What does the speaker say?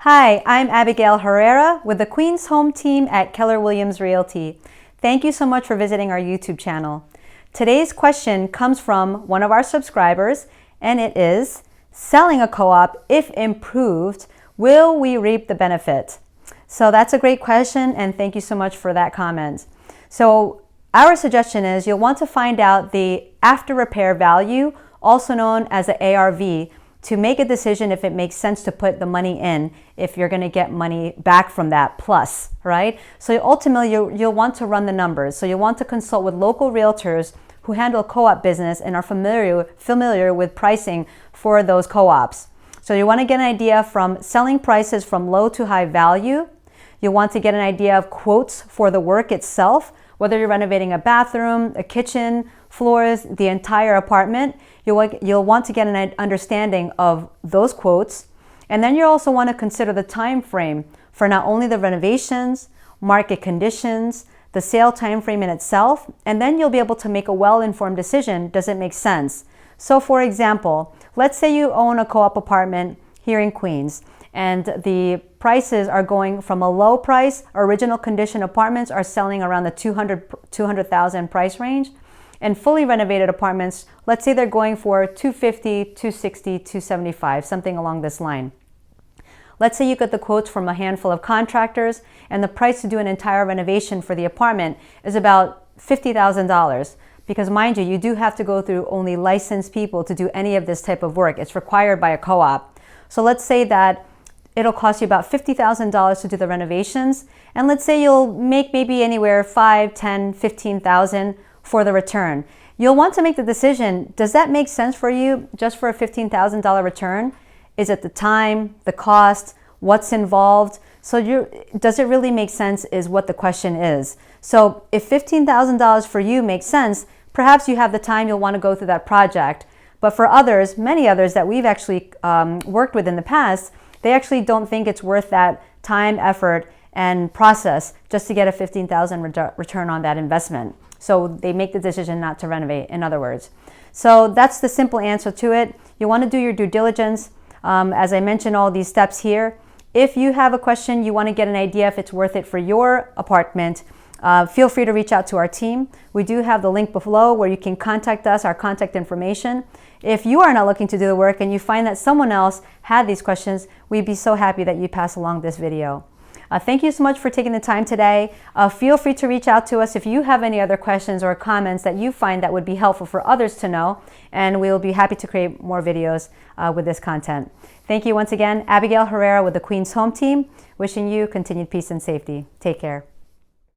Hi, I'm Abigail Herrera with the Queens Home team at Keller Williams Realty. Thank you so much for visiting our YouTube channel. Today's question comes from one of our subscribers, and it is, selling a co-op, if improved, will we reap the benefit? So that's a great question, and thank you so much for that comment. So our suggestion is you'll want to find out the after repair value, also known as the ARV, to make a decision if it makes sense to put the money in, if you're going to get money back from that plus, right? So ultimately, you'll want to run the numbers. So you'll want to consult with local realtors who handle co-op business and are familiar with pricing for those co-ops. So you want to get an idea from selling prices from low to high value. You want to get an idea of quotes for the work itself, whether you're renovating a bathroom, a kitchen, floors, the entire apartment. You'll want to get an understanding of those quotes. And then you also want to consider the time frame for not only the renovations, market conditions, the sale time frame in itself, and then you'll be able to make a well-informed decision. Does it make sense? So for example, let's say you own a co-op apartment here in Queens, and the prices are going from a low price. Original condition apartments are selling around the 200,000 price range. And fully renovated apartments, let's say they're going for 250, 260, 275, something along this line. Let's say you get the quotes from a handful of contractors, and the price to do an entire renovation for the apartment is about $50,000. Because mind you do have to go through only licensed people to do any of this type of work. It's required by a co-op. So let's say that it'll cost you about $50,000 to do the renovations. And let's say you'll make maybe anywhere 5, 10, 15,000 for the return. You'll want to make the decision, does that make sense for you just for a $15,000 return? Is it the time, the cost, what's involved? So does it really make sense is what the question is. So if $15,000 for you makes sense, perhaps you have the time, you'll want to go through that project. But for others, many others that we've actually worked with in the past, they actually don't think it's worth that time, effort, and process just to get a $15,000 return on that investment. So they make the decision not to renovate, in other words. So that's the simple answer to it. You want to do your due diligence. As I mentioned, all these steps here. If you have a question, you want to get an idea if it's worth it for your apartment, feel free to reach out to our team. We do have the link below where you can contact us, our contact information. If you are not looking to do the work and you find that someone else had these questions, we'd be so happy that you pass along this video. Thank you so much for taking the time today. Feel free to reach out to us if you have any other questions or comments that you find that would be helpful for others to know, and we will be happy to create more videos with this content. Thank you once again. Abigail Herrera with the Queens Home team, wishing you continued peace and safety. Take care.